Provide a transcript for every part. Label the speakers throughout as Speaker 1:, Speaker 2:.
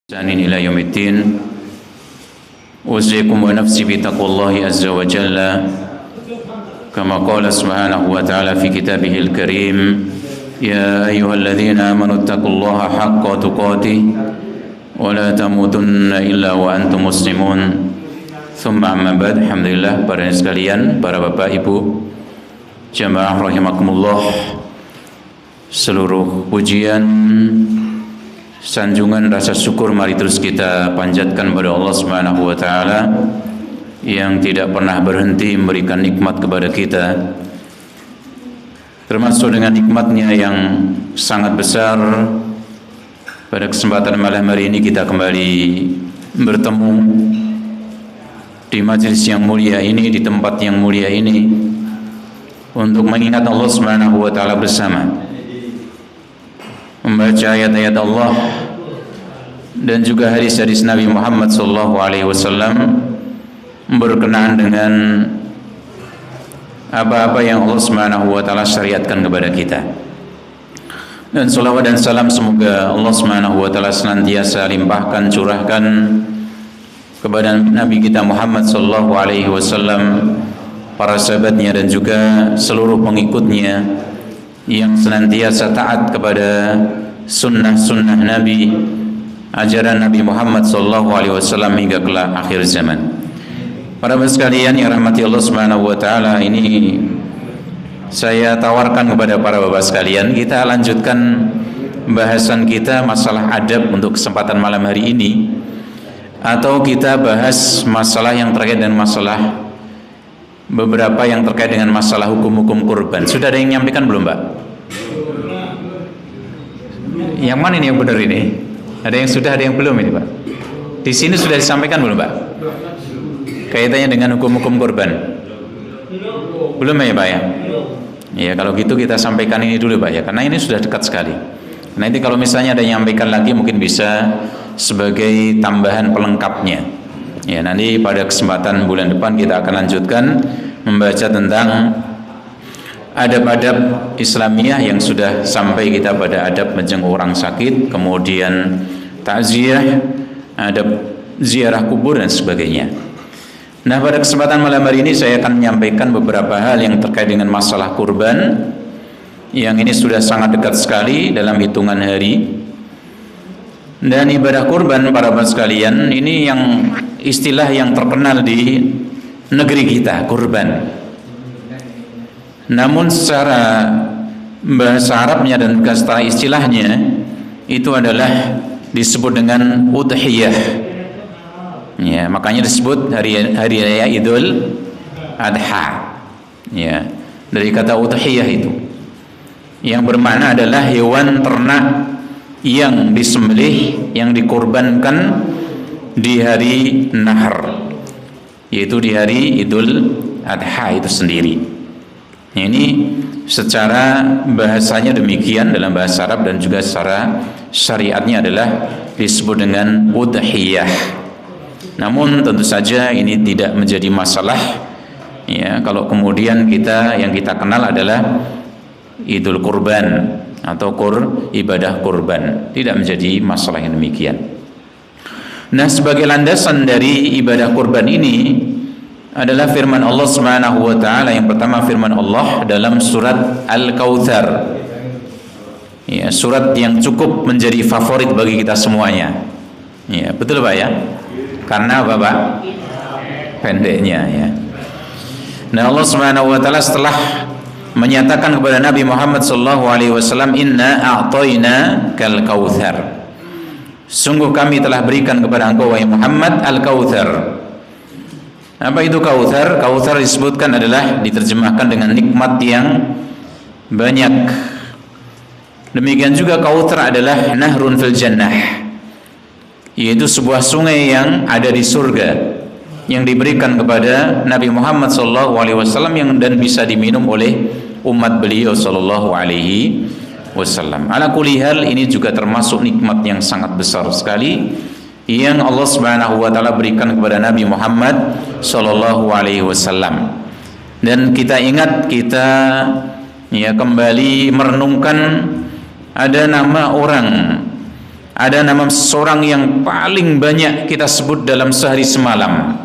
Speaker 1: إحسان إلى يوم الدين أوصيكم ونفسي بتقوى الله عز وجل كما قال سبحانه وتعالى في كتابه الكريم يا أيها الذين آمنوا اتقوا الله حق تقاته ولا تموتن إلا وأنتم مسلمون ثم أما بعد alhamdulillah para sekalian, para bapak ibu jamaah rahimakumullah, seluruh pujian sanjungan rasa syukur mari terus kita panjatkan kepada Allah Subhanahu wa taala yang tidak pernah berhenti memberikan nikmat kepada kita, termasuk dengan nikmatnya yang sangat besar. Pada kesempatan malam hari ini kita kembali bertemu di majelis yang mulia ini, di tempat yang mulia ini, untuk mengingat Allah Subhanahu wa taala bersama, membaca ayat-ayat Allah dan juga hadis-hadis Nabi Muhammad SAW berkenaan dengan apa-apa yang Allah Subhanahu wa taala syariatkan kepada kita. Dan salawat dan salam semoga Allah Subhanahu wa taala senantiasa limpahkan, curahkan kepada Nabi kita Muhammad SAW, para sahabatnya dan juga seluruh pengikutnya yang senantiasa taat kepada sunnah-sunnah Nabi, ajaran Nabi Muhammad SAW hingga kelak akhir zaman. Para bapak sekalian yang rahmati Allah Subhanahu wa taala, ini saya tawarkan kepada para bapak sekalian, kita lanjutkan bahasan kita masalah adab untuk kesempatan malam hari ini, atau kita bahas masalah yang terkait dengan masalah, beberapa yang terkait dengan masalah hukum-hukum kurban. Sudah ada yang menyampaikan belum, Pak? Yang mana ini yang benar ini? Ada yang sudah, ada yang belum ini, Pak? Di sini sudah disampaikan belum, Pak? Kaitannya dengan hukum-hukum kurban. Belum ya, Pak ya? Ya, kalau gitu kita sampaikan ini dulu, Pak ya, karena ini sudah dekat sekali. Nanti kalau misalnya ada yang menyampaikan lagi mungkin bisa sebagai tambahan pelengkapnya. Ya, nanti pada kesempatan bulan depan kita akan lanjutkan membaca tentang adab-adab Islamiyah yang sudah sampai kita pada adab menjenguk orang sakit, kemudian takziah, adab ziarah kubur dan sebagainya. Nah, pada kesempatan malam hari ini saya akan menyampaikan beberapa hal yang terkait dengan masalah kurban, yang ini sudah sangat dekat sekali dalam hitungan hari. Dan ibadah kurban, para bapak sekalian, ini yang istilah yang terkenal di negeri kita, kurban. Namun secara bahasa Arabnya dan juga secara istilahnya itu adalah disebut dengan udhiyah. Ya, makanya disebut hari raya Idul Adha. Ya, dari kata udhiyah itu, yang bermakna adalah hewan ternak yang disembelih, yang dikorbankan di hari nahar, yaitu di hari Idul Adha itu sendiri. Ini secara bahasanya demikian dalam bahasa Arab, dan juga secara syariatnya adalah disebut dengan udhiyah. Namun tentu saja ini tidak menjadi masalah ya kalau kemudian yang kita kenal adalah Idul Kurban atau ibadah kurban, tidak menjadi masalah yang demikian. Nah, sebagai landasan dari ibadah kurban ini adalah firman Allah Subhanahu wa taala. Yang pertama, firman Allah dalam surat Al-Kautsar. Ya, surat yang cukup menjadi favorit bagi kita semuanya. Ya, betul Pak ya? Karena apa, Pak? Pendeknya ya. Nah, Allah Subhanahu wa taala setelah menyatakan kepada Nabi Muhammad SAW, inna a'tayna kal kautsar, sungguh kami telah berikan kepada engkau wahai Muhammad al-kautsar. Apa itu kautsar? Kautsar disebutkan adalah diterjemahkan dengan nikmat yang banyak. Demikian juga kautsar adalah nahrun fil jannah, yaitu sebuah sungai yang ada di surga, yang diberikan kepada Nabi Muhammad SAW yang dan bisa diminum oleh umat beliau sallallahu alaihi wasallam. Ala kulli hal, ini juga termasuk nikmat yang sangat besar sekali yang Allah Subhanahu wa taala berikan kepada Nabi Muhammad sallallahu alaihi wasallam. Dan kita ingat, kita ya kembali merenungkan ada nama orang ada nama seseorang yang paling banyak kita sebut dalam sehari semalam,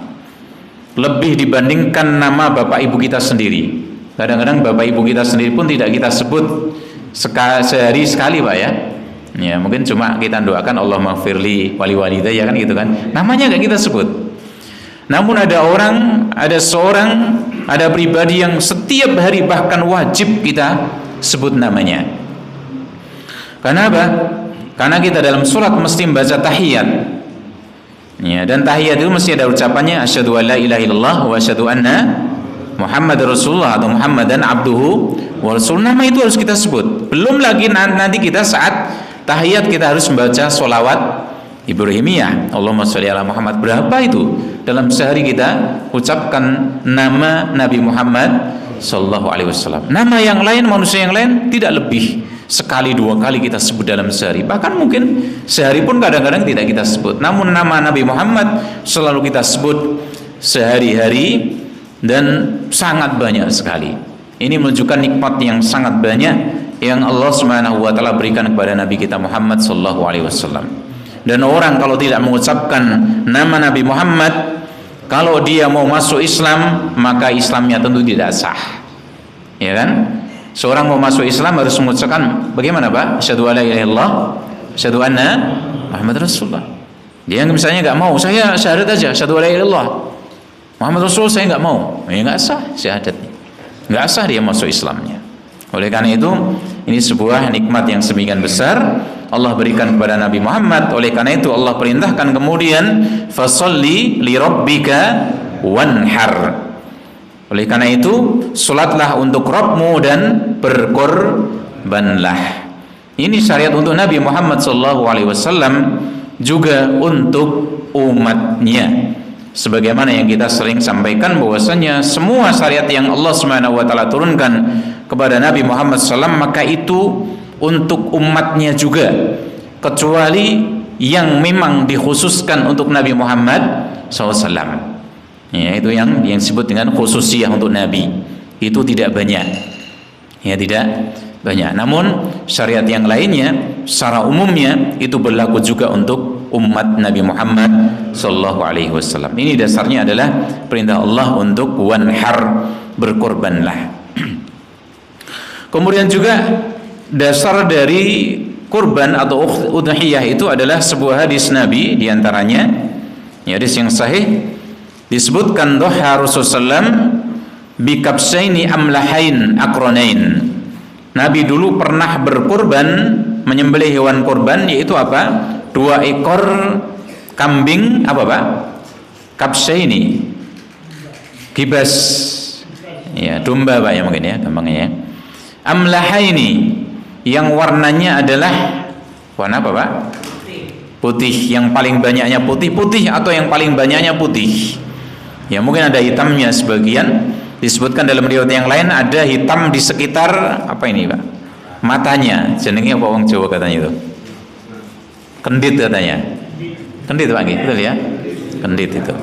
Speaker 1: lebih dibandingkan nama bapak ibu kita sendiri. Kadang-kadang bapak ibu kita sendiri pun tidak kita sebut sehari sekali, Pak, ya. Ya, mungkin cuma kita doakan Allah maghfirli wali walidayya, kan gitu kan. Namanya enggak kita sebut. Namun ada seorang, ada pribadi yang setiap hari bahkan wajib kita sebut namanya. Karena apa? Karena kita dalam sholat mesti membaca tahiyat. Ya, dan tahiyat itu mesti ada ucapannya asyhadu alla ilaha illallah wa asyhadu anna Muhammadar Rasulullah atau Muhammadan abduhu wa rasul. Nama itu harus kita sebut. Belum lagi nanti kita saat tahiyat kita harus membaca sholawat Ibrahimiyah, Allahumma sholli ala Muhammad. Berapa itu dalam sehari kita ucapkan nama Nabi Muhammad sallallahu alaihi wasallam. Nama yang lain, manusia yang lain tidak lebih sekali dua kali kita sebut dalam sehari. Bahkan mungkin sehari pun kadang-kadang tidak kita sebut. Namun nama Nabi Muhammad selalu kita sebut sehari-hari dan sangat banyak sekali. Ini menunjukkan nikmat yang sangat banyak yang Allah Subhanahu wa taala berikan kepada Nabi kita Muhammad sallallahu alaihi wasallam. Dan orang kalau tidak mengucapkan nama Nabi Muhammad, kalau dia mau masuk Islam, maka Islamnya tentu tidak sah. Ya kan? Seorang mau masuk Islam harus mengucapkan bagaimana, Pak? Asyhadu alla ilaha illallah, asyhadu anna Muhammad Rasulullah. Dia misalnya enggak mau, saya syahadat aja, asyhadu alla ilaha illallah Muhammad Rasul, saya enggak mau. Ya enggak sah syahadatnya. Enggak sah dia masuk Islamnya. Oleh karena itu, ini sebuah nikmat yang sedemikian besar Allah berikan kepada Nabi Muhammad. Oleh karena itu Allah perintahkan kemudian fasalli li rabbika wanhar. Oleh karena itu salatlah untuk Rabbmu dan berkorbanlah. Ini syariat untuk Nabi Muhammad SAW, juga untuk umatnya. Sebagaimana yang kita sering sampaikan bahwasanya semua syariat yang Allah Subhanahu wa taala turunkan kepada Nabi Muhammad SAW, maka itu untuk umatnya juga, kecuali yang memang dikhususkan untuk Nabi Muhammad SAW. Ya, itu yang disebut dengan khususiyah untuk Nabi. Itu tidak banyak. Ya, tidak banyak. Namun syariat yang lainnya secara umumnya itu berlaku juga untuk umat Nabi Muhammad sallallahu alaihi wasallam. Ini dasarnya adalah perintah Allah untuk wanhar, berkorbanlah. Kemudian juga dasar dari kurban atau udhiyah itu adalah sebuah hadis Nabi, diantaranya hadis yang sahih disebutkan doha Rasulullah bikabsaini amlahain akronain. Nabi dulu pernah berkurban, menyembelih hewan kurban, yaitu apa? 2 ekor kambing, apa Pak? Kabsaini, kibas, ya domba Pak ya mungkin ya gampangnya ya. Amlahaini, yang warnanya adalah warna apa Pak? Putih. Yang paling banyaknya putih atau yang paling banyaknya putih? Ya mungkin ada hitamnya sebagian. Disebutkan dalam riwayat yang lain ada hitam di sekitar apa ini Pak? Matanya. Jenenge apa wong Jawa katanya itu? Kendit katanya. Kendit Pak nggih, betul ya? Kendit itu.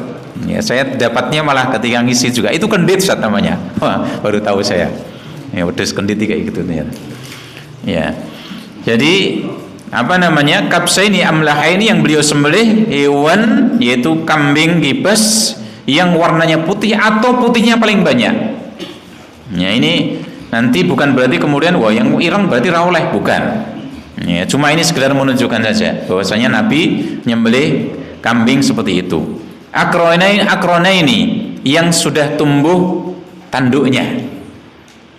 Speaker 1: Ya saya dapatnya malah ketika ngisi juga. Itu kendit saat namanya. Wah, baru tahu saya. Ya wedhus kendit kayak gitu ternyata. Ya. Jadi apa namanya? Kabsaini amlahaini, yang beliau sembelih hewan yaitu kambing kibas yang warnanya putih atau putihnya paling banyak. Ya ini nanti bukan berarti kemudian wah yang ireng berarti ra oleh, bukan. Ya cuma ini sekedar menunjukkan saja bahwasanya Nabi nyembelih kambing seperti itu. Akronaini yang sudah tumbuh tanduknya.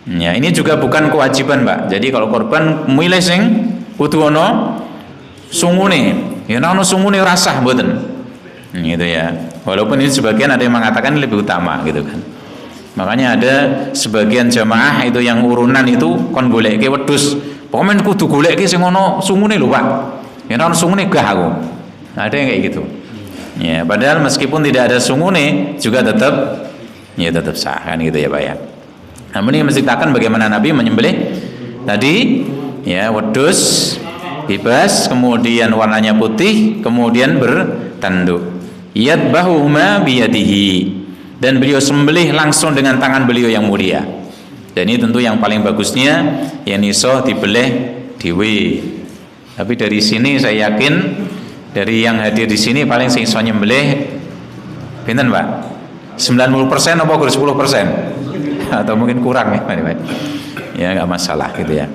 Speaker 1: Ya ini juga bukan kewajiban Pak. Jadi kalau korban milih sing kudu ana sungune. Ya ana sungune rasah mboten. Gitu ya. Walaupun ini sebagian ada yang mengatakan lebih utama gitu kan. Makanya ada sebagian jamaah itu yang urunan itu kon goleke wedhus. Pokoke kudu goleke sing ana sungune lho Pak. Ya ana sungune gah aku. Ada yang kayak gitu. Ya, padahal meskipun tidak ada sungune juga tetap sah kan gitu ya Pak ya. Namun ini menceritakan bagaimana Nabi menyembelih tadi ya wedhus bebas, kemudian warnanya putih, kemudian bertanduk. Yadbahuhuma biyadihi, dan beliau sembelih langsung dengan tangan beliau yang mulia. Dan ini tentu yang paling bagusnya yang iso dibeleh dhewe. Tapi dari sini saya yakin dari yang hadir di sini paling sing iso nyembelih pinten, Pak? 90% apa 10%? Atau mungkin kurang ya, Pak. Ya enggak masalah gitu ya.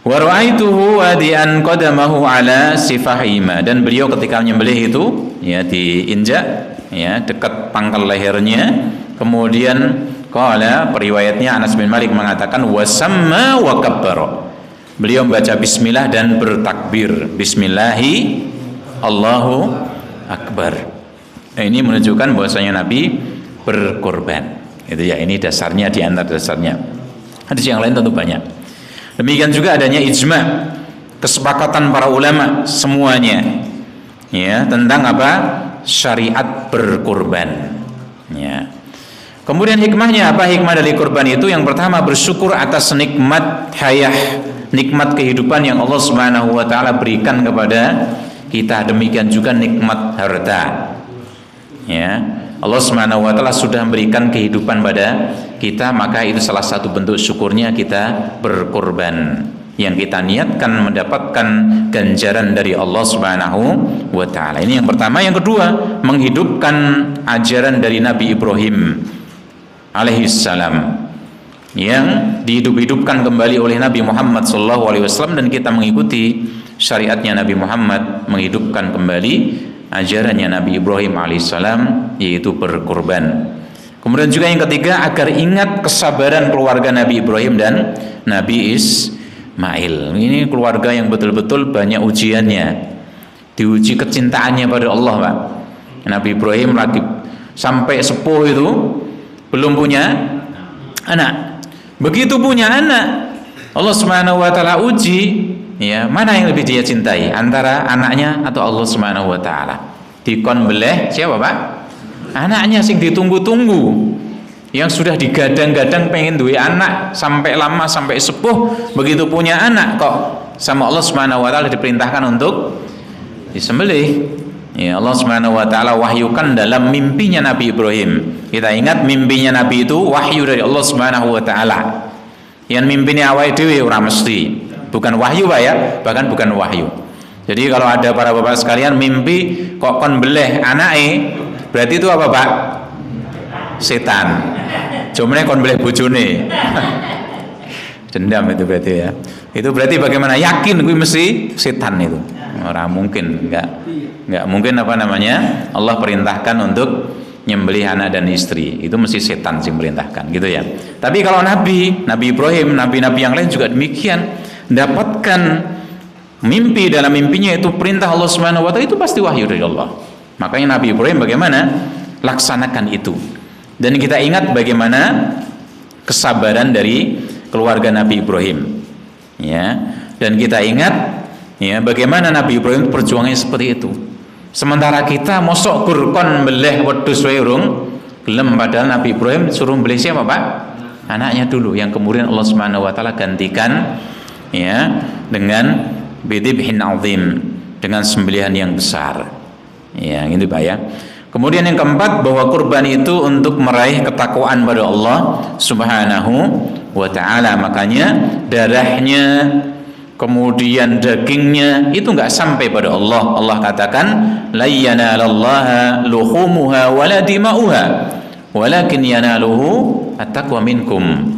Speaker 1: Wa ra'aituhu wadi'an qadamahu ala sifahima, dan beliau ketika menyembelih itu ya diinjak ya dekat pangkal lehernya. Kemudian qala, periwayatnya Anas bin Malik mengatakan wasamma wa kabbara. Beliau membaca bismillah dan bertakbir. Bismillahi Allahu akbar. Ini menunjukkan bahwasanya Nabi berkorban. Itu ya, ini dasarnya, di antara dasarnya. Hadis yang lain tentu banyak. Demikian juga adanya ijma, kesepakatan para ulama semuanya ya tentang apa? Syariat berkorban. Ya. Kemudian hikmahnya apa? Hikmah dari korban itu yang pertama bersyukur atas nikmat hayah, nikmat kehidupan yang Allah Subhanahu wa taala berikan kepada kita. Demikian juga nikmat harta. Ya. Allah Subhanahu wa taala sudah memberikan kehidupan pada kita, maka itu salah satu bentuk syukurnya kita berkorban. Yang kita niatkan mendapatkan ganjaran dari Allah Subhanahu wa taala. Ini yang pertama. Yang kedua, menghidupkan ajaran dari Nabi Ibrahim alaihissalam yang dihidup-hidupkan kembali oleh Nabi Muhammad SAW, dan kita mengikuti syariatnya Nabi Muhammad, menghidupkan kembali ajarannya Nabi Ibrahim alaihissalam, yaitu berkorban. Kemudian juga yang ketiga, agar ingat kesabaran keluarga Nabi Ibrahim dan Nabi Ismail. Ini keluarga yang betul-betul banyak ujiannya, diuji kecintaannya pada Allah, Pak. Nabi Ibrahim lagi sampai sepuh itu belum punya anak. Begitu punya anak, Allah Subhanahu wa taala uji, ya, mana yang lebih dia cintai, antara anaknya atau Allah Subhanahu wa taala. Dikon beleh siapa, Pak? Anaknya sing ditunggu-tunggu, yang sudah digadang-gadang pengen duwe anak sampai lama, sampai sepuh. Begitu punya anak kok sama Allah Subhanahu wa taala diperintahkan untuk disembelih. Ya, Allah Subhanahu wa taala wahyukan dalam mimpinya Nabi Ibrahim. Kita ingat mimpinya Nabi itu wahyu dari Allah Subhanahu wa taala. Yang mimpinya awake dhewe ora mesti. Bukan wahyu, Pak ya, bahkan bukan wahyu. Jadi kalau ada para bapak sekalian mimpi kok kon beleh anake, berarti itu apa, Pak? Setan. Jomene kon beleh bojone. Dendam itu berarti ya. Itu berarti bagaimana? Yakin kuwi mesti setan itu. Ora mungkin, enggak mungkin apa namanya? Allah perintahkan untuk nyembelih anak dan istri. Itu mesti setan sing merintahkan, gitu ya. Tapi kalau Nabi Ibrahim, nabi-nabi yang lain juga demikian, mendapatkan mimpi, dalam mimpinya itu perintah Allah Subhanahu wa taala, itu pasti wahyu dari Allah. Makanya Nabi Ibrahim bagaimana? Laksanakan itu. Dan kita ingat bagaimana kesabaran dari keluarga Nabi Ibrahim. Ya. Dan kita ingat ya bagaimana Nabi Ibrahim perjuangannya seperti itu. Sementara kita mosok kurkon beleh wedhus wae urung gelem, padahal Nabi Ibrahim suruh beleh siapa, Pak? Anaknya dulu, yang kemudian Allah Subhanahu wa taala gantikan ya dengan bidibhin azim, dengan sembelihan yang besar. Ya, gitu Pak ya. Kemudian yang keempat, bahwa kurban itu untuk meraih ketakwaan pada Allah Subhanahu wa taala. Makanya darahnya, kemudian dagingnya itu enggak sampai pada Allah. Allah katakan, la yanalallaha luhumuha wala dima'uha walakin yanaluhu at-taqwa minkum.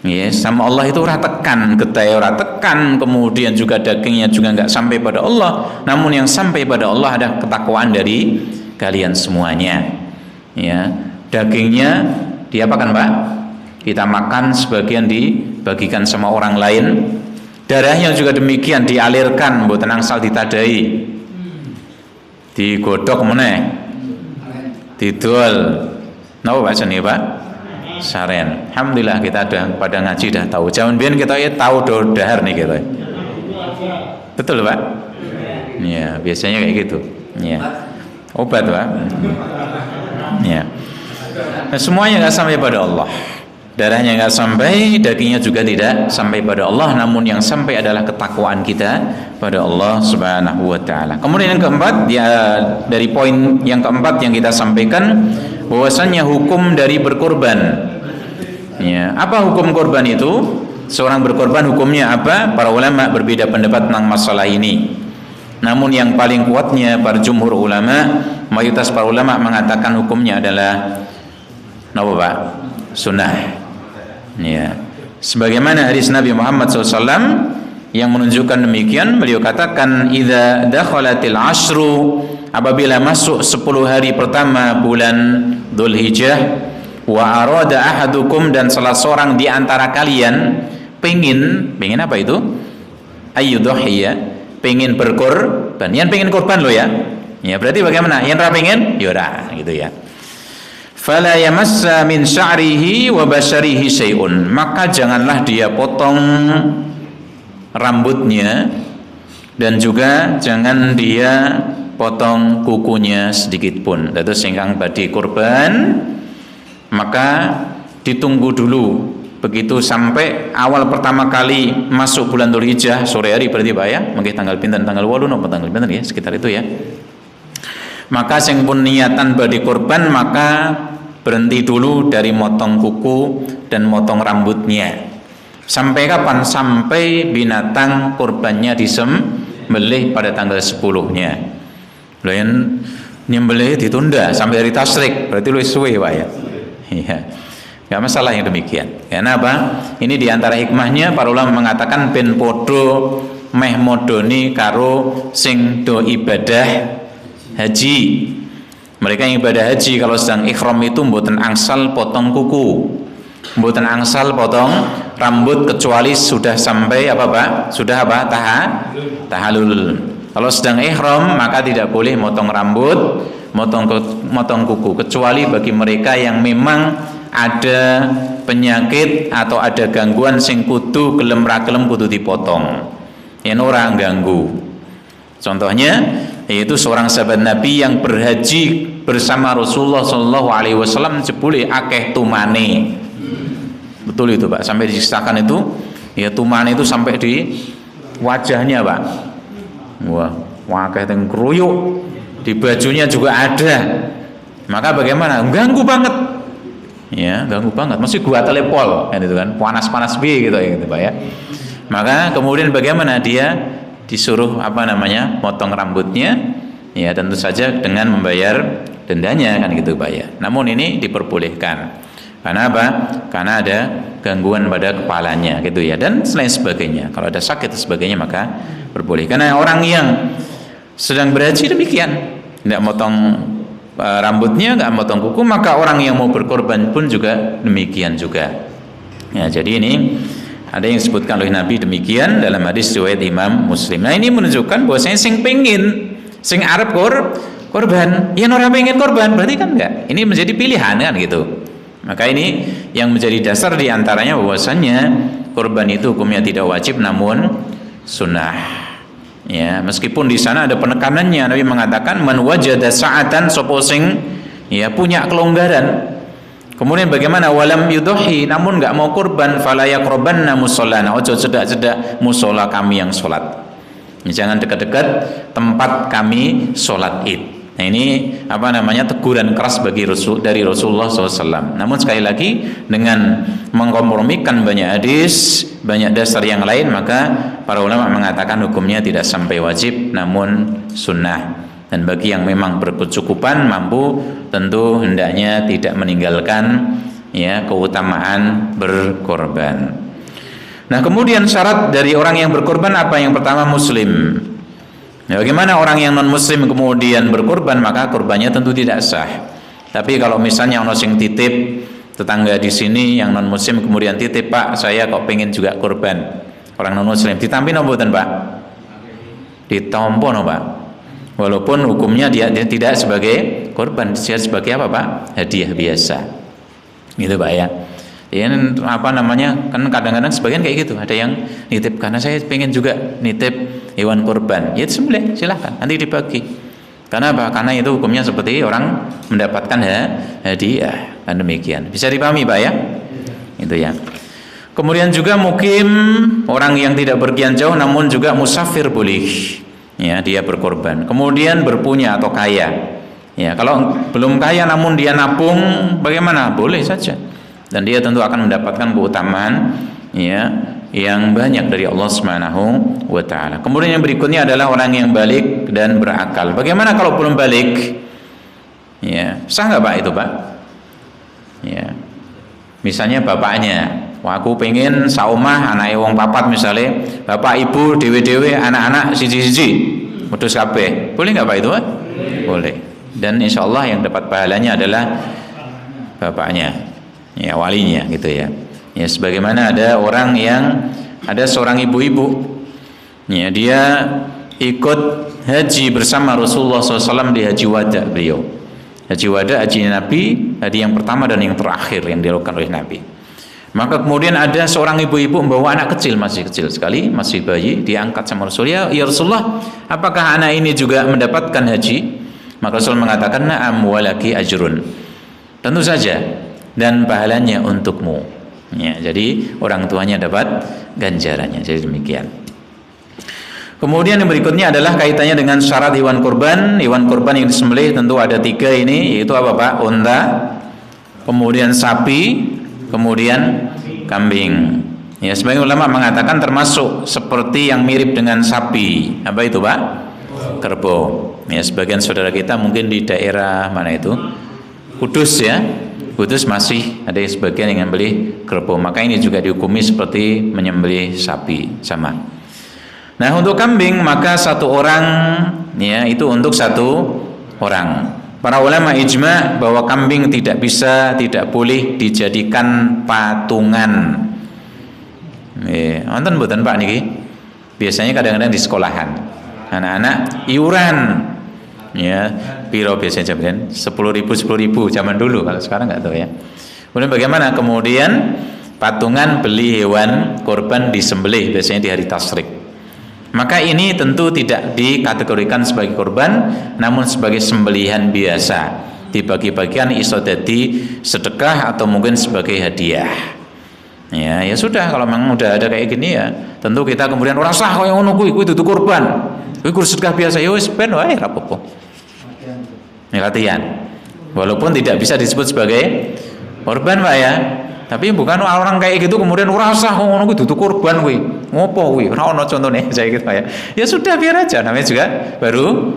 Speaker 1: Ya, sama Allah itu ora tekan, getih ora tekan, kemudian juga dagingnya juga enggak sampai pada Allah. Namun yang sampai pada Allah ada ketakwaan dari kalian semuanya. Ya, dagingnya diapakan, Pak? Kita makan, sebagian dibagikan sama orang lain. Darahnya juga demikian, dialirkan, mboten angsal ditadai, digodhog meneh, didol. Napa Pak jenenge, Pak? Saren. Alhamdulillah kita ada pada ngaji dah tahu. Zaman biyen kita ya tahu dahar nih kita. Betul, Pak? Ya, biasanya kayak gitu. Ya. Obat, Pak. Ya. Nah, semuanya enggak sampai pada Allah. Darahnya enggak sampai, dagingnya juga tidak sampai pada Allah, namun yang sampai adalah ketakwaan kita pada Allah Subhanahu wa taala. Kemudian yang keempat, ya, dari poin yang keempat yang kita sampaikan, bahwasannya hukum dari berkorban. Ya, apa hukum korban itu? seorang berkorban hukumnya apa? Para ulama berbeda pendapat tentang masalah ini. Namun yang paling kuatnya para jumhur ulama, mayoritas para ulama mengatakan hukumnya adalah apa Pak? Sunnah. Ya. Sebagaimana hadis Nabi Muhammad SAW yang menunjukkan demikian, beliau katakan idza dakhalatil ashru, apabila masuk 10 hari pertama bulan Dzulhijjah, wa arada ahadukum, dan salah seorang di antara kalian pengen apa itu? Ayyudhiya, pengen berkorban. Yang pengen korban lo ya. Ya berarti bagaimana? Yang ra pengen? Ya ora gitu ya. Fala yamassa min sya'rihi wa basyarihi syai'un, maka janganlah dia potong rambutnya dan juga jangan dia potong kukunya sedikit pun. Dados ingkang badhe kurban maka ditunggu dulu begitu sampai awal pertama kali masuk bulan Dzulhijjah, sore hari berarti Pak ya, mungkin tanggal pinten, tanggal 8 napa tanggal pinten ya, sekitar itu ya. Maka sing pun niatan badhe kurban maka berhenti dulu dari motong kuku dan motong rambutnya. Sampai kapan? Sampai binatang kurbannya disembelih pada tanggal 10-nya. Lain nyembelih ditunda sampai hari tasyrik, berarti luwih suwe Pak ya. Iya. Enggak masalah yang demikian. Karena apa? Ini diantara hikmahnya para ulama mengatakan ben podo meh modoni karo sing do ibadah haji. Mereka yang ibadah haji kalau sedang ihram itu mboten angsal potong kuku, mboten angsal potong rambut kecuali sudah sampai apa Pak? Sudah apa? Tahallul. Kalau sedang ihram maka tidak boleh motong rambut, motong kuku, kecuali bagi mereka yang memang ada penyakit atau ada gangguan sing kudu gelem ra gelem kudu dipotong. Yen ora ganggu. Contohnya yaitu seorang sahabat Nabi yang berhaji bersama Rasulullah Shallallahu Alaihi Wasallam jebule akeh tumane. Betul itu Pak, sampai disisakan itu ya tumane itu sampai di wajahnya Pak. Wah akeh teng kruyuk, di bajunya juga ada. Maka bagaimana? Ganggu banget. Ya, ganggu banget. Mesti gua telepol kan itu kan, panas-panas bi gitu ya gitu Pak ya. Maka kemudian bagaimana dia disuruh motong rambutnya, ya tentu saja dengan membayar dendanya kan gitu Pak ya. Namun ini diperbolehkan. Karena apa? Karena ada gangguan pada kepalanya gitu ya, dan selain sebagainya. Kalau ada sakit dan sebagainya maka berboleh. Karena orang yang sedang berhaji demikian, tidak motong rambutnya, nggak motong kuku, maka orang yang mau berkorban pun juga demikian juga. Ya, jadi ini ada yang disebutkan oleh Nabi demikian dalam hadis riwayat Imam Muslim. Nah ini menunjukkan bahwa sing pengen, sing arep korban, yang orang pengen korban berarti kan enggak. Ini menjadi pilihan kan gitu. Maka ini yang menjadi dasar diantaranya bahwasannya korban itu hukumnya tidak wajib namun sunnah. Ya, meskipun di sana ada penekanannya, Nabi mengatakan man wajada sa'atan sapa sing ya punya kelonggaran. Kemudian bagaimana walam yudhi, namun enggak mau kurban fala yaqrabanna musallana, ojo cedak-cedak musola kami yang salat. Jangan dekat-dekat tempat kami salat Id. Nah ini teguran keras dari Rasulullah SAW. Namun sekali lagi dengan mengkompromikan banyak hadis, banyak dasar yang lain, maka para ulama mengatakan hukumnya tidak sampai wajib namun sunnah. Dan bagi yang memang berkecukupan mampu, tentu hendaknya tidak meninggalkan ya keutamaan berkorban. Nah kemudian syarat dari orang yang berkorban apa? Yang pertama muslim. Nah, bagaimana orang yang non muslim kemudian berkorban, maka korbannya tentu tidak sah. Tapi kalau misalnya orang sing titip, tetangga di sini yang non muslim kemudian titip, Pak saya kok pengen juga korban, orang non muslim ditampi no mboten Pak? Ditampa no Pak. Walaupun hukumnya dia tidak sebagai korban, dia sebagai apa Pak? Hadiah biasa. Gitu Pak ya. Ya kan kadang-kadang sebagian kayak gitu, ada yang nitip karena saya pengen juga nitip hewan kurban, ya sembelih silahkan nanti dibagi. Karena apa? Karena itu hukumnya seperti orang mendapatkan hadiah, dan demikian bisa dipahami Pak ya. Itu ya. Kemudian juga mukim, orang yang tidak pergian jauh namun juga musafir boleh ya dia berkorban. Kemudian berpunya atau kaya ya, kalau belum kaya namun dia nabung bagaimana? Boleh saja. Dan dia tentu akan mendapatkan keutamaan ya yang banyak dari Allah Subhanahu wa taala. Kemudian yang berikutnya adalah orang yang balik dan berakal. Bagaimana kalau belum balik? Ya, sah nggak Pak itu, Pak? Ya. Misalnya bapaknya, wah aku pengen saumah anak wong papat misalnya, bapak ibu dewe-dewe anak-anak siji-siji. Putus kabeh. Boleh nggak Pak itu, Pak? Boleh. Dan insya Allah yang dapat pahalanya adalah bapaknya, ya walinya gitu ya. Ya sebagaimana ada orang yang ada seorang ibu-ibu, ya dia ikut haji bersama Rasulullah SAW di haji wada beliau. Haji wada, haji Nabi, haji yang pertama dan yang terakhir yang dilakukan oleh Nabi. Maka kemudian ada seorang ibu-ibu membawa anak kecil, masih kecil sekali, masih bayi, diangkat sama Rasulullah. Ya Rasulullah, apakah anak ini juga mendapatkan haji? Maka Rasul mengatakan, na'am walaki ajrun. Tentu saja, dan pahalanya untukmu. Ya, jadi orang tuanya dapat ganjarannya. Jadi demikian. Kemudian yang berikutnya adalah kaitannya dengan syarat hewan kurban. Hewan kurban yang disembelih tentu ada 3 ini, yaitu apa Pak? Unta, kemudian sapi, kemudian kambing. Ya, sebagian ulama mengatakan termasuk seperti yang mirip dengan sapi. Apa itu Pak? Kerbau. Ya, sebagian saudara kita mungkin di daerah mana itu? Kudus ya. Kudus masih ada sebagian yang membeli kerbau. Maka ini juga dihukumi seperti menyembelih sapi, sama. Nah, untuk kambing maka 1 orang, ya itu untuk 1 orang. Para ulama ijma bahwa kambing tidak boleh dijadikan patungan. Nonton mboten Pak niki? Biasanya kadang-kadang di sekolahan. Anak-anak iuran. Ya, piro biasanya jaminan 10.000 zaman dulu, kalau sekarang nggak tahu ya. Kemudian bagaimana? Kemudian patungan beli hewan korban disembelih biasanya di hari tasyrik. Maka ini tentu tidak dikategorikan sebagai korban, namun sebagai sembelihan biasa, dibagi-bagikan iso dadi sedekah atau mungkin sebagai hadiah. Ya sudah, kalau memang udah ada kayak gini ya, tentu kita kemudian ora sah koyo ngono kuwi dudu korban. Kuwi sedekah biasa ya wis ben wae ra apa-apa. Ini latihan. Walaupun tidak bisa disebut sebagai korban Pak ya. Tapi bukan orang kayak gitu kemudian ora sah ngono kuwi dudu korban kuwi. Ngopo kuwi? Ora ono contone saya gitu Pak ya. Ya sudah biar aja, namanya juga baru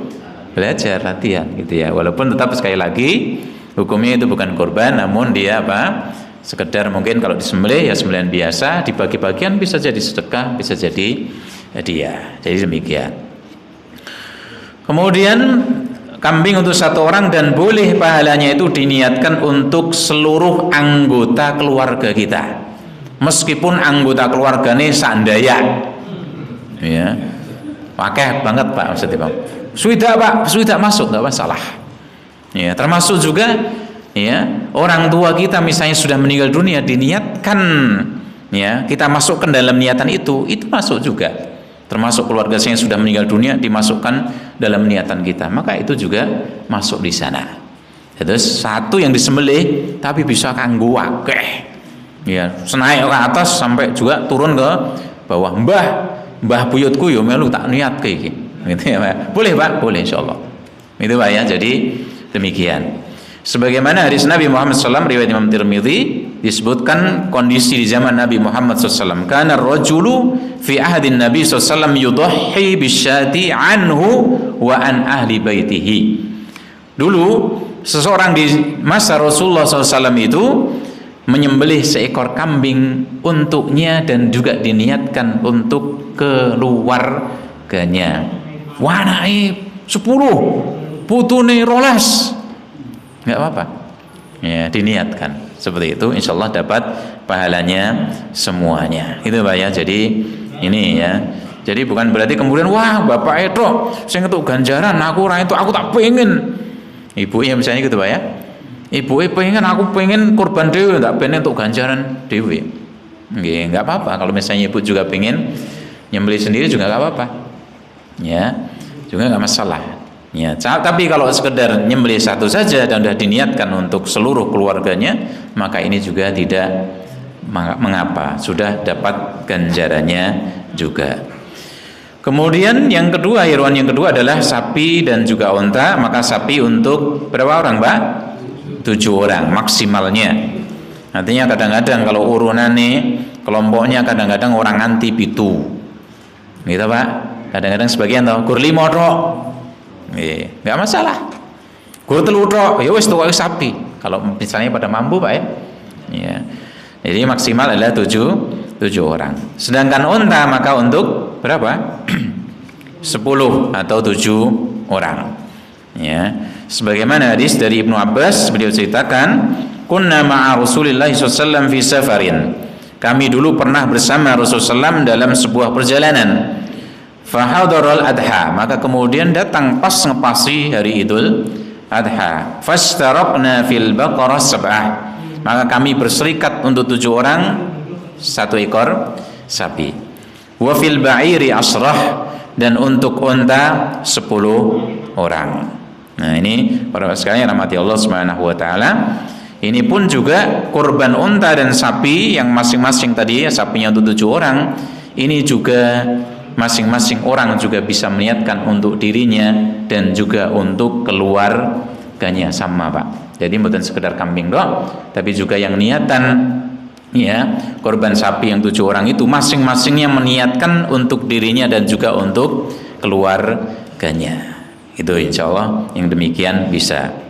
Speaker 1: belajar latihan gitu ya. Walaupun tetap sekali lagi hukumnya itu bukan korban, namun dia apa? Sekedar mungkin kalau disembelih ya sembelihan biasa, dibagi-bagian bisa jadi sedekah, bisa jadi hadiah. Jadi demikian. Kemudian kambing untuk 1 orang dan boleh pahalanya itu diniatkan untuk seluruh anggota keluarga kita. Meskipun anggota keluarganya sandaya. Ya. Akeh banget Pak maksudnya Pak. Sudah masuk enggak masalah. Ya, termasuk juga ya, orang tua kita misalnya sudah meninggal dunia diniatkan ya, kita masukkan dalam niatan itu masuk juga. Termasuk keluarga saya yang sudah meninggal dunia dimasukkan dalam niatan kita, maka itu juga masuk di sana. Terus 1 yang disembelih tapi bisa kanggo akeh. Ya, senaik ke atas sampai juga turun ke bawah. Mbah buyutku yo melu tak niat kayak iki. Gitu ya, Pak. Boleh Pak, boleh insyaallah. Itu Pak ya. Jadi demikian. Sebagaimana hadis Nabi Muhammad SAW riwayat Imam Tirmidzi disebutkan kondisi di zaman Nabi Muhammad SAW. Kana ar-rajulu fi ahadin Nabi SAW yudhi bisyati anhu wa an ahli baitihi. Dulu seseorang di masa Rasulullah SAW itu menyembelih seekor kambing untuknya dan juga diniatkan untuk keluarganya. Wanai 10, putune 12. Enggak apa-apa. Ya, diniatkan. Seperti itu insyaallah dapat pahalanya semuanya. Itu Pak ya. Jadi ini ya. Jadi bukan berarti kemudian wah bapak itu saya ngetuk ganjaran aku ora itu aku tak pengen. Ibu ya misalnya gitu Pak ya. Ibu pengen aku pengen kurban dhewe tak pengen untuk ganjaran dhewe. Nggih, enggak apa-apa kalau misalnya ibu juga pengen nyembelih sendiri juga enggak apa-apa. Ya. Juga enggak masalah. Ya, tapi kalau sekedar nyembelih 1 saja dan sudah diniatkan untuk seluruh keluarganya, maka ini juga tidak mengapa, sudah dapat ganjarannya juga. Kemudian yang kedua, hewan yang kedua adalah sapi dan juga unta. Maka sapi untuk berapa orang Pak? 7 orang maksimalnya. Artinya kadang-kadang kalau urunannya kelompoknya kadang-kadang orang anti pitu, gitu Pak. Kadang-kadang sebagian tau gur 5 tok, nggak masalah. Gur 3 tok, ya wis tuwa sapi. Kalau misalnya pada mampu Pak ya. Jadi maksimal adalah 7 orang. Sedangkan unta maka untuk berapa? 10 atau 7 orang. Ya. Sebagaimana hadis dari Ibnu Abbas, beliau ceritakan, kunna ma'a Rasulillah SAW fi safarin. Kami dulu pernah bersama Rasulullah SAW dalam sebuah perjalanan. Fahadarul adha, maka kemudian datang pas ngepasi hari Idul Adha. Fashtaraqna fil baqarah sab'ah, maka kami berserikat untuk 7 orang 1 ekor sapi. Wa fil ba'iri asrah, dan untuk unta 10 orang. Nah ini para sekalian rahmati Allah Subhanahu wa taala. Ini pun juga kurban unta dan sapi yang masing-masing tadi ya, sapinya untuk 7 orang, ini juga masing-masing orang juga bisa meniatkan untuk dirinya dan juga untuk keluarganya sama Pak. Jadi bukan sekedar kambing doang, tapi juga yang niatan ya korban sapi yang 7 orang itu masing-masingnya meniatkan untuk dirinya dan juga untuk keluarganya. Itu insya Allah yang demikian bisa.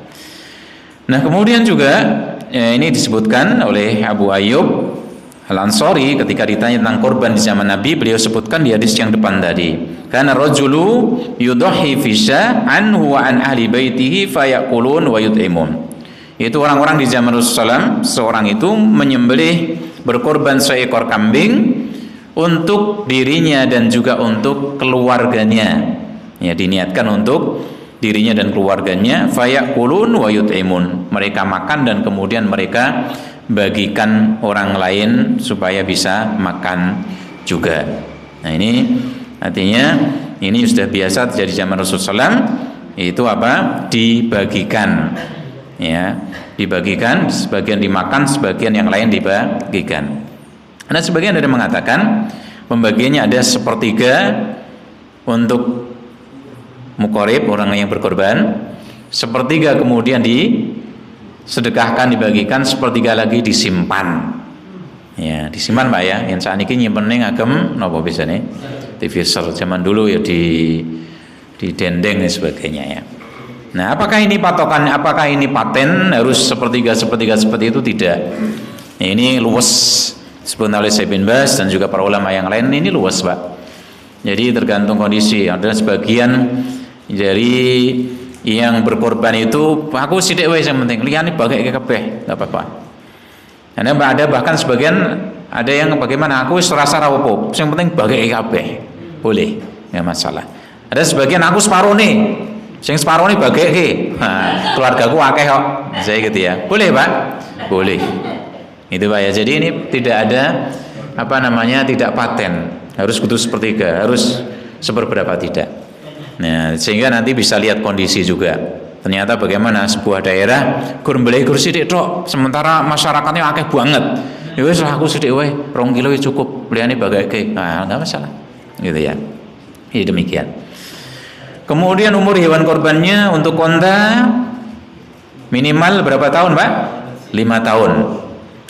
Speaker 1: Nah kemudian juga ini disebutkan oleh Abu Ayyub Al-Ansari ketika ditanya tentang korban di zaman Nabi, beliau sebutkan di hadis yang depan tadi, karena rajulu yudhi fisya anhu wa an ahli baitihi fayakulun wa yut'imun. Itu orang-orang di zaman Rasulullah SAW, seorang itu menyembelih berkorban seekor kambing untuk dirinya dan juga untuk keluarganya. Ya, diniatkan untuk dirinya dan keluarganya, fayakulun wa yut'imun. Mereka makan dan kemudian mereka bagikan orang lain supaya bisa makan juga. Nah ini artinya ini sudah biasa terjadi zaman Rasulullah SAW, itu apa? Dibagikan. Ya, dibagikan, sebagian dimakan, sebagian yang lain dibagikan. Karena sebagian ada yang mengatakan pembagiannya ada 1/3 untuk muqarib, orang yang berkorban, 1/3 kemudian disedekahkan, dibagikan, 1/3 lagi disimpan. Ya, disimpan Pak ya. Yang saat ini nyimpen ngagem napa biasane? Divisor zaman dulu ya di dendeng dan sebagainya ya. Nah, apakah ini patokan, apakah ini paten harus 1/3 seperti itu? Tidak. Ini luwes, disebut oleh Syekh bin Baz dan juga para ulama yang lain, ini luwes Pak. Jadi tergantung kondisi. Ada sebagian dari yang berkorban itu, aku sithik wae yang penting, liyane bageke kabeh, enggak apa-apa. Karena ada bahkan sebagian ada yang bagaimana, aku wis rasa ra opo, yang penting bageke kabeh. Boleh, enggak masalah. Ada sebagian aku separone, sing separone bageke. Nah, keluargaku akeh kok. Saya gitu ya. Boleh, Pak? Boleh. Itu Pak ya. Jadi ini tidak ada tidak paten. Harus kudu 1/3, harus seberapa tidak. Nah, sehingga nanti bisa lihat kondisi juga. Ternyata bagaimana sebuah daerah gur mbeleh gur sithik tok, sementara masyarakatnya akeh banget. Ya wis aku sithik wae, 2 kilo cukup, liyane bagake. Nah, enggak masalah. Gitu ya. Ini demikian. Kemudian umur hewan korbannya untuk unta minimal berapa tahun, Pak? 5 tahun.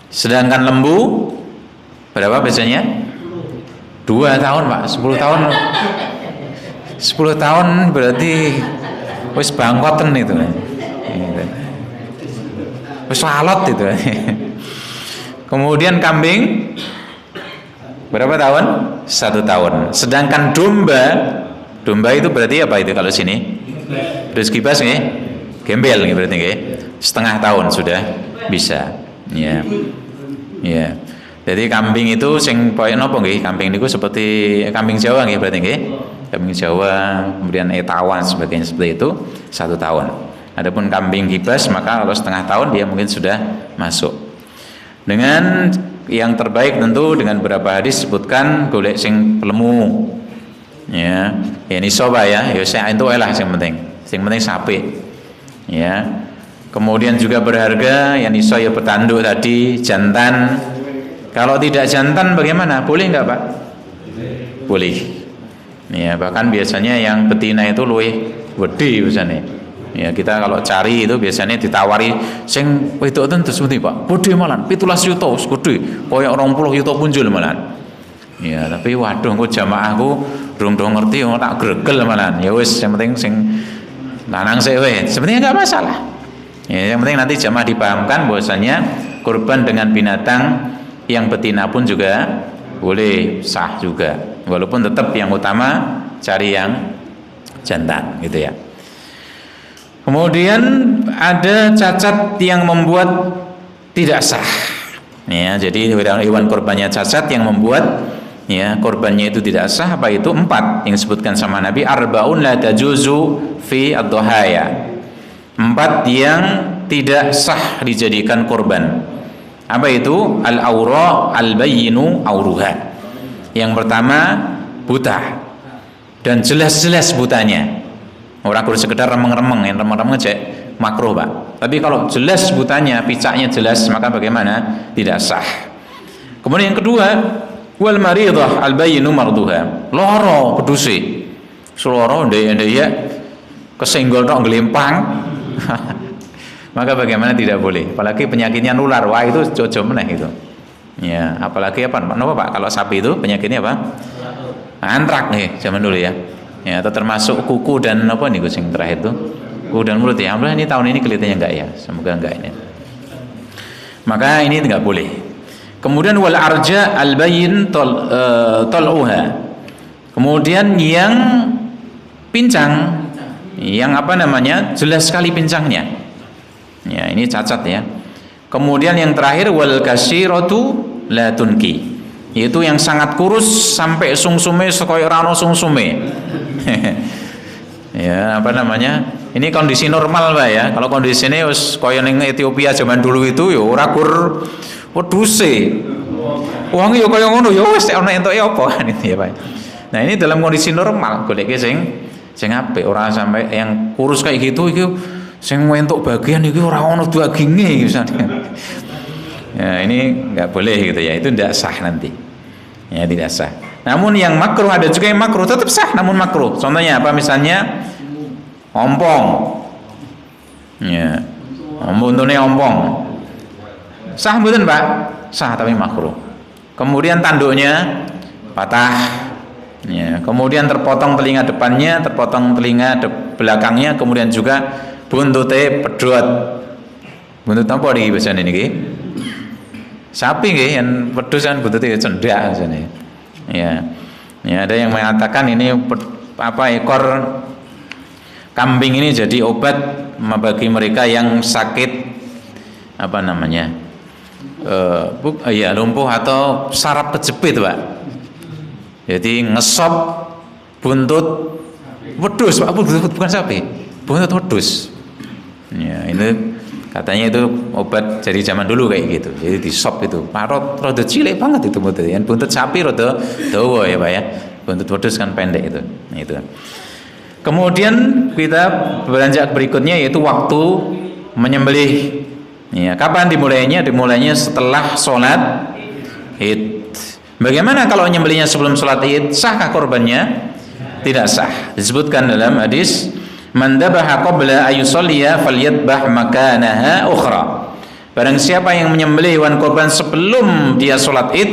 Speaker 1: Sedangkan lembu berapa biasanya? 2 tahun, Pak. 10 tahun. 10 tahun berarti wis bangkoten itu. Wis lalot itu. Kemudian kambing berapa tahun? 1 tahun. Sedangkan domba itu berarti apa itu kalau sini? Terus kibas nggih? Gembel nggih berarti nggih. 1/2 tahun sudah bisa. Ya. Ya. Jadi kambing itu sing koyo napa nggih? Kambing niku seperti kambing Jawa nggih berarti nggih. Kambing Jawa, kemudian etawa sebagainya seperti itu 1 tahun. Adapun kambing kibas maka kalau 1/2 tahun dia mungkin sudah masuk. Dengan yang terbaik tentu dengan beberapa hadis sebutkan golek sing pelemu. Ya, ini soba ya, ya saya itu lah yang penting sapi. Ya. Kemudian juga berharga yang iso ya petanduk tadi, jantan. Kalau tidak jantan bagaimana? Boleh enggak, Pak? Boleh. Ya, bahkan biasanya yang betina itu luwih wedi biasanya. Ya, kita kalau cari itu biasanya ditawari sing wedok ten seperti Pak. Bodhe malan 17 yuta wis gedhe, koyo 20 yuta punjul malan. Ya, tapi waduh engko jamaahku durung ngerti tak gregel malan. Ya wis yang penting sing lanang sik wae. Sebenarnya enggak masalah. Ya, yang penting nanti jamaah dipahamkan bahwasanya kurban dengan binatang yang betina pun juga boleh sah juga. Walaupun tetap yang utama cari yang jantan gitu ya. Kemudian ada cacat yang membuat tidak sah. Ya, jadi hewan kurbannya cacat yang membuat ya korbannya itu tidak sah. Apa itu? 4 yang disebutkan sama Nabi, arbaun la tajuzu fi ad-dhahaya. 4 yang tidak sah dijadikan korban. Apa itu? Al-awra al-bayyinu awruha. Yang pertama buta dan jelas-jelas butanya. Orang kudu sekedar remeng-remeng, yang remeng-remeng aja makruh Pak. Tapi kalau jelas butanya, picaknya jelas, maka bagaimana? Tidak sah. Kemudian yang kedua, wal maridah al bayyinu marduha. Loro peduse. Seloro ndek-ndek kesenggol tok glempang. Maka bagaimana? Tidak boleh. Apalagi penyakitnya nular. Wah, itu jojo meneh itu. Ya, apalagi apa? Kenapa Pak? Kalau sapi itu penyakitnya apa? Antrak nih zaman dulu ya. Ya, atau termasuk kuku dan apa nih kucing terakhir itu? Kuku dan mulut ya. Alhamdulillah ini tahun ini kelihatannya enggak ya. Semoga enggak ini. Maka ini enggak boleh. Kemudian wal arja al bayyin tal'uha. Kemudian yang pincang, yang apa namanya? Jelas sekali pincangnya. Ya, ini cacat ya. Kemudian yang terakhir wal kasiratu la tunki. Yaitu yang sangat kurus sampai sungsume sekoyo rano sungsume. Ya, apa namanya? Ini kondisi normal Pak ya. Kalau kondisi ini wis koyo ning Ethiopia zaman dulu itu ya ora kur wedhuse. Wong ya koyo ngono ya wis ana entuke apa itu ya Pak. Nah, ini dalam kondisi normal goleke sing apik, ora sampai yang kurus kayak gitu iki sing entuk bagian iki ora ono daginge misalnya. Ya, ini enggak boleh gitu ya. Itu tidak sah nanti. Ya, tidak sah. Namun yang makruh, ada juga yang makruh tetap sah namun makruh. Contohnya apa? Misalnya ompong. Ya. Untune ompong. Sah mboten, Pak? Sah tapi makruh. Kemudian tanduknya patah. Ya, kemudian terpotong telinga depannya, terpotong telinga belakangnya, kemudian juga buntute pedhot. Buntut apa iki biasane niki? Sapi nggih yang wedhus kan buntute cendak biasane. Ya. Ya, ada yang mengatakan ini ekor kambing ini jadi obat bagi mereka yang sakit apa namanya? Lumpuh atau saraf kejepit, Pak. Jadi ngesop buntut wedhus, Pak, bukan sapi. Buntut wedhus. Ya, ini katanya itu obat dari zaman dulu kayak gitu. Jadi di sop itu. Parot rada cilik banget itu buntut. Yang buntut sapi rada dawa ya, Pak ya. Buntut wedhus kan pendek itu. Nah, itu. Kemudian kita beranjak berikutnya yaitu waktu menyembelih. Ya, kapan dimulainya? Dimulainya setelah sholat Id. Bagaimana kalau menyembelihnya sebelum sholat Id? Sahkah korbannya? Tidak sah. Disebutkan dalam hadis, man dabaha qabla ayusolliya falyadbah makanaha ukhra. Barang siapa yang menyembelih hewan korban sebelum dia sholat Id,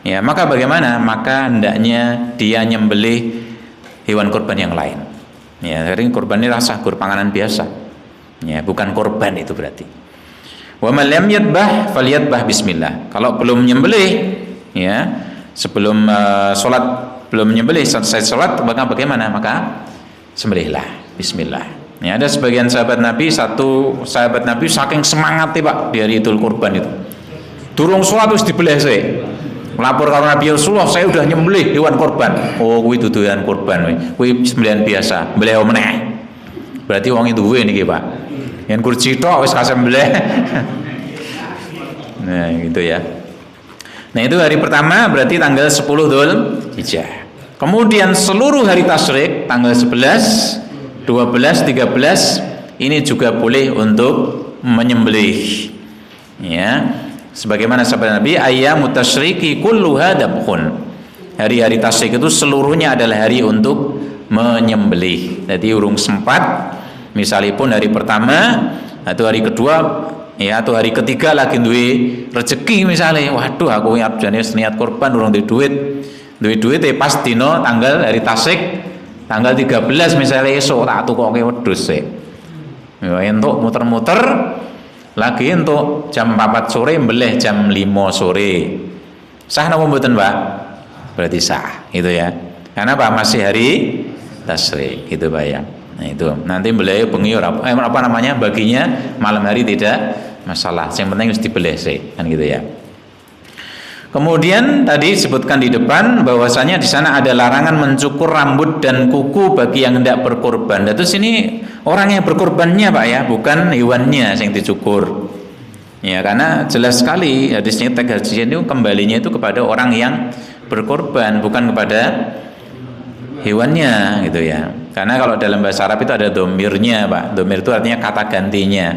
Speaker 1: ya maka bagaimana? Maka hendaknya dia nyembelih hewan korban yang lain. Ya, jadi korban ini rasa panganan biasa. Ya, bukan korban itu berarti. Wa man lam yadbah falyadbah bismillah. Kalau belum menyembelih, ya, sebelum sholat, belum menyembelih, selesai sholat, maka bagaimana? Maka sembelihlah bismillah. Ya, ada sebagian sahabat Nabi, satu sahabat Nabi saking semangatnya Pak di hari Idul Kurban itu. Durung sholat terus dibelih saya. Melapor kalau Nabi Rasulullah, saya udah nyembelih hewan korban. Oh, kuwi dudu hewan korban, kuwi sembelihan biasa. Beliau meneh. Berarti wong itu duwe niki, Pak. Yen kurci tok wis kasembelih. Nah, gitu ya. Nah, itu hari pertama berarti tanggal 10 Dzulhijjah. Kemudian seluruh hari tasyrik tanggal 11, 12, 13 ini juga boleh untuk menyembelih. Ya. Sebagaimana sabda Nabi, ayyamut tasyriki kulluha dabkhun. Hari-hari tasyrik itu seluruhnya adalah hari untuk menyembelih. Jadi urung sempat misalipun hari pertama atau hari kedua ya atau hari ketiga lagi duwe rezeki misalnya, waduh aku jane niat kurban urung duwe duit pas dino tanggal hari tasik tanggal 13 misalnya esok tak tukoke wedhus sik. Ya entuk muter-muter lagi untuk jam 4 sore mbeleh jam 5 sore. Sah napa mboten, Pak? Berarti sah, gitu ya. Karena Pak masih hari tasyrik, gitu Pak ya. Nah itu nanti mbeleh bengi apa namanya baginya malam hari tidak masalah. Yang penting harus dibeleh sih, kan gitu ya. Kemudian tadi disebutkan di depan bahwasanya di sana ada larangan mencukur rambut dan kuku bagi yang hendak berkorban. Dan terus ini orang yang berkorbannya Pak ya, bukan hewannya yang dicukur. Ya karena jelas sekali hadisnya tag haji itu kembalinya itu kepada orang yang berkorban, bukan kepada hewannya gitu ya. Karena kalau dalam bahasa Arab itu ada domirnya Pak. Domir itu artinya kata gantinya.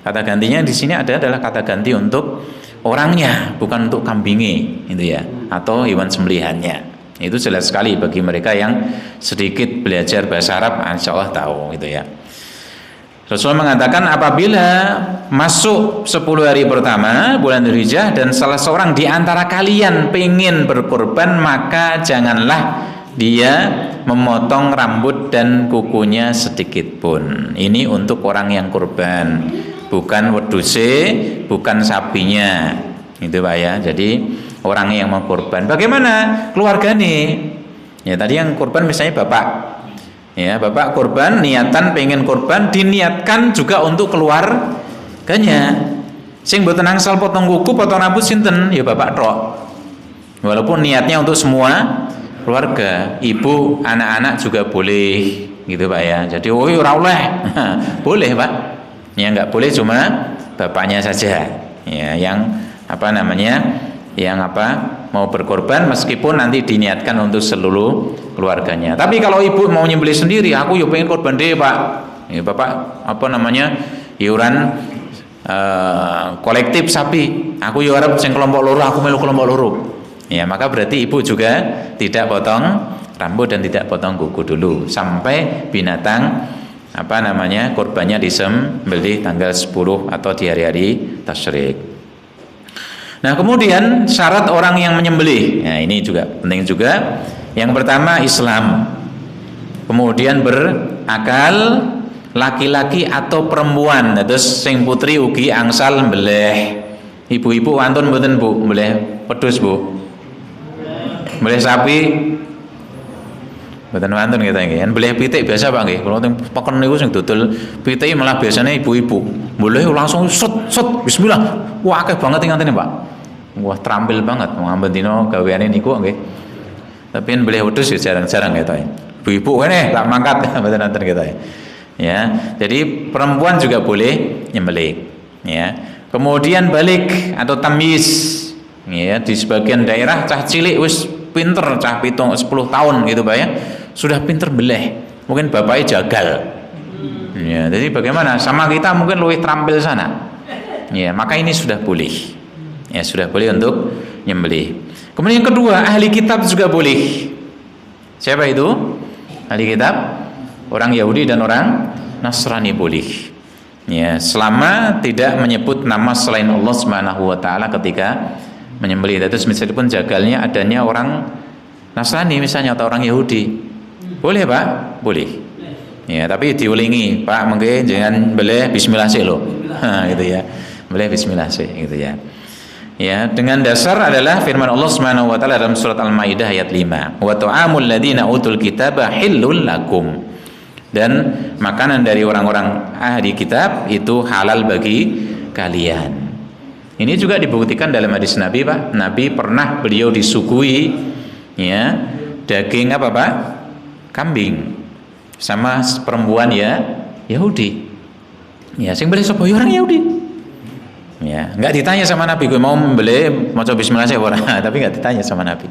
Speaker 1: Kata gantinya di sini adalah kata ganti untuk orangnya, bukan untuk kambingnya gitu ya, atau hewan sembelihannya. Itu jelas sekali bagi mereka yang sedikit belajar bahasa Arab, insya Allah tahu gitu ya. Rasulullah mengatakan apabila masuk 10 hari pertama bulan Dzulhijjah dan salah seorang di antara kalian pengen berkorban, maka janganlah dia memotong rambut dan kukunya sedikit pun. Ini untuk orang yang kurban, bukan weduse, bukan sapinya, itu Pak ya. Jadi orang yang mau kurban, bagaimana keluarga nih? Ya tadi yang kurban misalnya bapak, ya bapak kurban, niatan pengen kurban, diniatkan juga untuk keluarganya. Sing mboten angsal potong kuku, potong rambut sinten? Ya bapak tok. Walaupun niatnya untuk semua keluarga, ibu, anak-anak juga boleh, gitu Pak ya. Jadi oh ora oleh, boleh Pak. Ya nggak boleh cuma bapaknya saja ya yang apa namanya yang mau berkorban meskipun nanti diniatkan untuk seluruh keluarganya. Tapi kalau ibu mau nyembelih sendiri, aku ya pengen korban deh Pak ya, bapak apa namanya iuran kolektif sapi, aku ya harap sing kelompok loro, aku melu kelompok loro ya, maka berarti ibu juga tidak potong rambut dan tidak potong kuku dulu sampai binatang apa namanya korbannya disembelih tanggal 10 atau di hari-hari tasyrik. Nah kemudian syarat orang yang menyembelih, nah ini juga penting juga. Yang pertama Islam, kemudian berakal, laki-laki atau perempuan. Terus sing putri ugi angsal mbeleh. Ibu-ibu wantun mboten Bu, mbeleh pedus Bu, mbeleh sapi mboten wantun kita nggih. Mbeleh pitik biasa Pak nggih. Kula teng peken niku sing dodol pitik malah biasanya ibu-ibu. Mbeleh langsung set bismillah. Wah akeh banget ingantene Pak. Wah terampil banget ngamben dina gaweane niku nggih. Tapi mbeleh wedhus ya jarang-jarang kita. Ibu-ibu kene tak mangkat mboten wonten kita. Ya. Jadi perempuan juga boleh nyembelih. Ya. Kemudian balik atau tamyiz. Ya, di sebagian daerah cah cilik wis pinter, cah 10 tahun gitu Pak ya. Sudah pinter beleh, mungkin bapaknya jagal ya, jadi bagaimana sama kita mungkin lebih terampil sana ya, maka ini sudah boleh ya, sudah boleh untuk nyembelih. Kemudian yang kedua ahli kitab juga boleh. Siapa itu ahli kitab? Orang Yahudi dan orang Nasrani boleh ya, selama tidak menyebut nama selain Allah Subhanahu wa taala ketika menyembelih. Terus meskipun jagalnya adanya orang Nasrani misalnya atau orang Yahudi, boleh Pak, boleh. Ya, tapi diulingi, Pak, mungkin jangan boleh bismillah sih loh. Gitu ya. Boleh bismillah sih gitu ya. Ya, dengan dasar adalah firman Allah Subhanahu wa taala dalam surat Al-Maidah ayat 5. Wa ta'amul ladzina utul kitaba hillul lakum. Dan makanan dari orang-orang ahli kitab itu halal bagi kalian. Ini juga dibuktikan dalam hadis Nabi Pak. Nabi pernah beliau disuguhi ya daging apa Pak? Kambing sama perempuan ya Yahudi. Ya sing beli sapa orang Yahudi. Ya, enggak ditanya sama Nabi, gue mau beli mau coba bismillah saya ora, tapi enggak ditanya sama Nabi.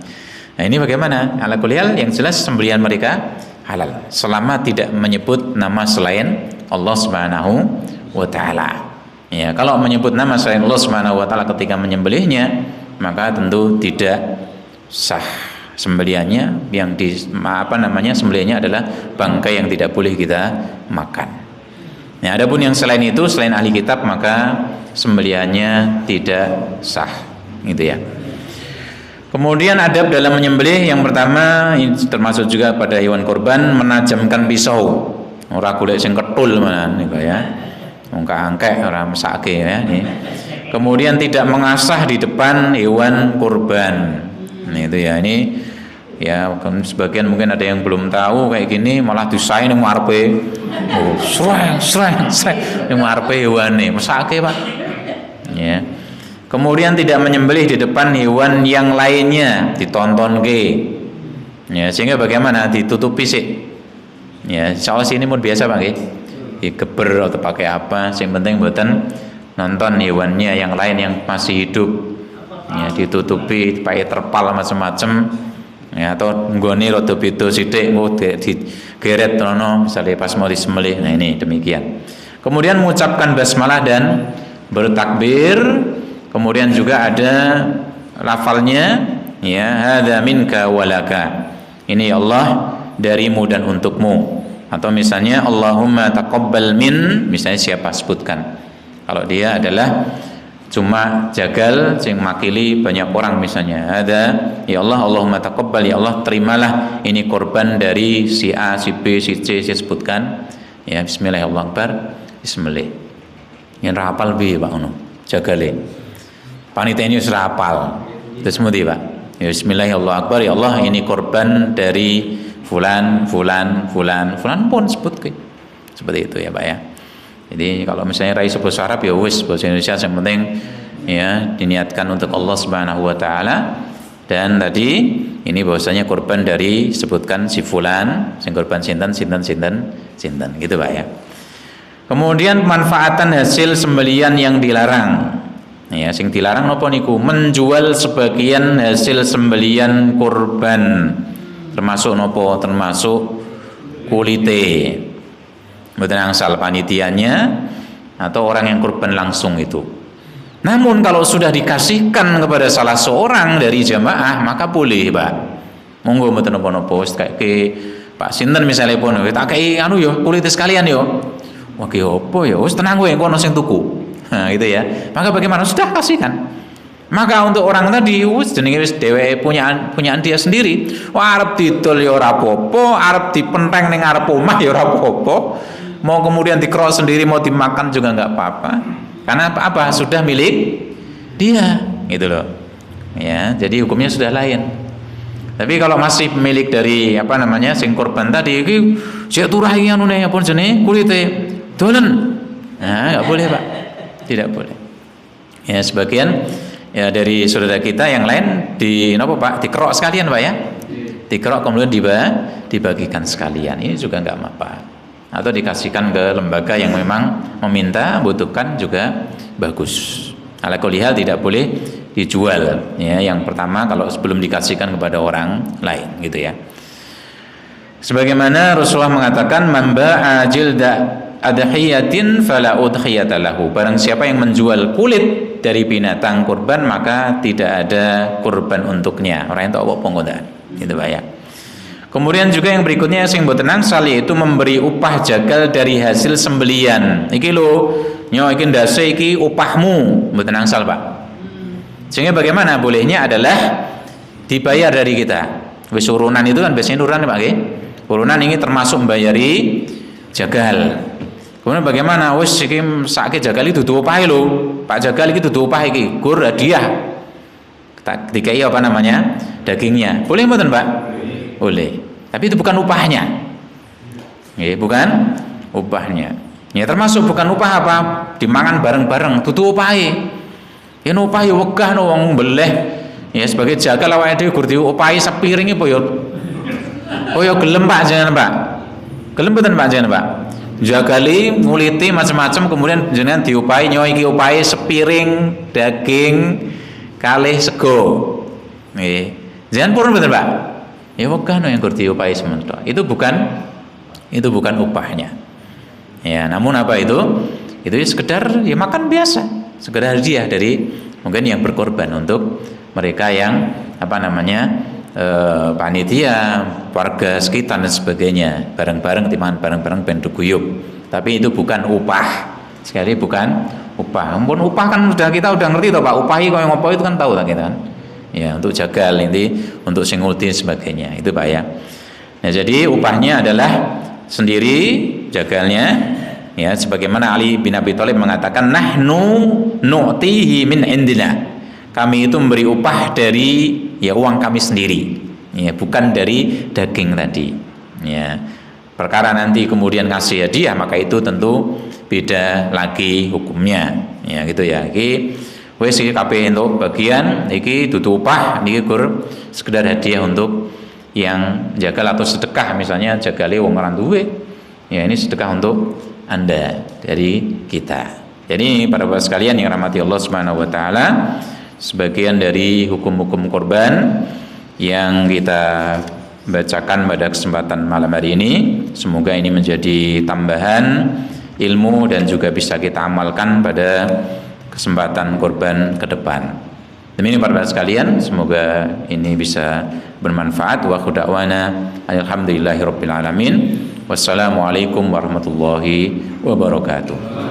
Speaker 1: Nah, ini bagaimana? Ala kulli hal yang jelas sembelihan mereka halal selama tidak menyebut nama selain Allah Subhanahu wa taala. Ya, kalau menyebut nama selain Allah Subhanahu wa taala ketika menyembelihnya, maka tentu tidak sah sembelihannya. Yang sembelihannya adalah bangkai yang tidak boleh kita makan. Nah, adapun yang selain itu, selain ahli kitab, maka sembelihannya tidak sah, gitu ya. Kemudian adab dalam menyembelih yang pertama, ini termasuk juga pada hewan kurban, menajamkan pisau. Ora golek sing ketul menan niku ya. Wong angkek ora mesake ya. Kemudian tidak mengasah di depan hewan kurban. Nah, itu ya, ini ya sebagian mungkin ada yang belum tahu kayak gini malah disain nang ngarepe. Oh, sreng nang ngarepe hewane. Mesake, Pak. Ya. Kemudian tidak menyembelih di depan hewan yang lainnya, ditontonke. Ya, sehingga bagaimana? Ditutupi sih. Ya, saos ini pun biasa, Pak nggih. Digeber atau pakai apa, yang penting mboten nonton hewannya yang lain yang masih hidup. Ya, ditutupi pakai terpal macam-macam. Ya, atau nggone rada beda sithik engko digeret rono misale pas mau disembelih. Nah, ini demikian. Kemudian mengucapkan basmalah dan bertakbir. Kemudian juga ada lafalnya, ya, hadza minka walaka. Ini ya Allah darimu dan untukmu. Atau misalnya Allahumma taqabbal min, misalnya siapa sebutkan. Kalau dia adalah cuma jagal sing makili banyak orang misalnya, ada ya Allah, Allahumma taqabbal, ya Allah terimalah ini korban dari si A, si B, si C, saya sebutkan. Ya, bismillahirrahmanirrahim, bismillah. Yang rapal bi Pak ngono, jagale. Panitia ini sudah hafal. Terus mudi Pak. Ya, bismillahirrahmanirrahim, ya Allah ini korban dari fulan pun sebut ke. Seperti itu ya Pak ya. Jadi kalau misalnya rai bahasa Arab ya wis bahasa Indonesia yang penting ya diniatkan untuk Allah Subhanahu wa taala. Dan tadi ini bahwasanya korban dari sebutkan si fulan, sing korban sinten gitu Pak ya. Kemudian pemanfaatan hasil sembelian yang dilarang. Ya, sing dilarang napa niku? Menjual sebagian hasil sembelian kurban. Termasuk nopo, termasuk kulite, mboten angsal panitianya atau orang yang kurban langsung itu. Namun kalau sudah dikasihkan kepada salah seorang dari jamaah maka boleh Pak. Monggo mboten napa-napa wis kayak Pak sinten misalnya pun tak kei anu yo kulite sekalian yo. Wah ki opo yo wis tenang kowe engko ono sing tuku. Nah gitu ya. Maka bagaimana sudah kasihkan. Maka untuk orang tadi wis jenenge wis dheweke punyaan dia sendiri. Wah arep didol ya ora apa-apa, arep dipenteng ning arep omah ya ora apa-apa. Mau kemudian dikrok sendiri mau dimakan juga enggak apa-apa. Karena apa? Sudah milik dia, gitu loh. Ya, jadi hukumnya sudah lain. Tapi kalau masih pemilik dari apa namanya sing korban tadi iki sik turahi anune apa jenenge kulite dolen. Nah, enggak boleh, Pak. Tidak boleh. Ya, sebagian ya dari saudara kita yang lain di napa Pak dikerok sekalian Pak ya, dikerok kemudian dibagikan sekalian, ini juga enggak apa-apa, atau dikasihkan ke lembaga yang memang meminta butuhkan juga bagus. Ala kulli hal tidak boleh dijual ya, yang pertama kalau sebelum dikasihkan kepada orang lain gitu ya. Sebagaimana Rasulullah mengatakan man ba'a jilda adhiyatin fala udhiyata lahu, barang siapa yang menjual kulit dari binatang kurban maka tidak ada kurban untuknya. Orang yang tahu apa penggodaan gitu Pak ya. Kemudian juga yang berikutnya sing mboten angsal yaitu memberi upah jagal dari hasil sembelian. Iki lho, nyo iki ndase iki upahmu, mboten angsal Pak. Sehingga bagaimana bolehnya adalah dibayar dari kita. Wis urunan itu kan biasanya urunan Pak nggih. Urunan ini termasuk membayari jagal. Kemudian bagaimana? Wis iki sakake jagal itu dudu upah lho. Pak jagal iki dudu upah iki, gur hadiah. Dikai apa namanya? Dagingnya. Boleh mboten, Pak? Boleh. Tapi itu bukan upahnya. Nggih, bukan upahnya. Ya termasuk bukan upah apa? Dimangan bareng-bareng, dudu upahe. Yen upah ya wegah no wong mbeleh. Ya sebagai jagal awake dhewe gur diupahi sepiring apa ya. Oh ya gelem Pak jenengan Pak. Gelem mboten Pak jenengan Pak? Jagali nguliti macam-macam kemudian jenengan diupahi nyo iki upahi sepiring daging kalih sego. Nggih. Jenengan purun mboten Pak? Ya wegah no yang gur diupahi sementara. Itu bukan upahnya. Ya, namun apa itu? Itu sekedar ya makan biasa, sekedar hadiah dari mungkin yang berkorban untuk mereka yang apa namanya panitia warga sekitar dan sebagainya, bareng-bareng timbangan bareng-bareng ben guyub. Tapi itu bukan upah. Sekali bukan upah. Ampun upah kan kita udah ngerti toh Pak, upah itu yang apa itu kan tahu lah kita kan. Ya, untuk jagal ini, untuk singulti sebagainya. Itu Pak ya. Nah, jadi upahnya adalah sendiri jagalnya ya, sebagaimana Ali bin Abi Thalib mengatakan nahnu nu'tihi min indina. Kami itu memberi upah dari ya uang kami sendiri. Ya, bukan dari daging tadi. Ya. Perkara nanti kemudian ngasih hadiah maka itu tentu beda lagi hukumnya. Ya, gitu ya. Iki wis iki kabeh entuk bagian iki dudu upah niki gur sekedar hadiah untuk yang jagal atau sedekah, misalnya jagale wong ora duwe. Ya, ini sedekah untuk Anda dari kita. Jadi para bapak sekalian yang rahmati Allah Subhanahu wa taala, sebagian dari hukum-hukum korban yang kita bacakan pada kesempatan malam hari ini, semoga ini menjadi tambahan ilmu dan juga bisa kita amalkan pada kesempatan korban ke depan. Demikian para sekalian, semoga ini bisa bermanfaat. Wa khuda'wana alhamdulillahirabbil alamin. Wassalamualaikum warahmatullahi wabarakatuh.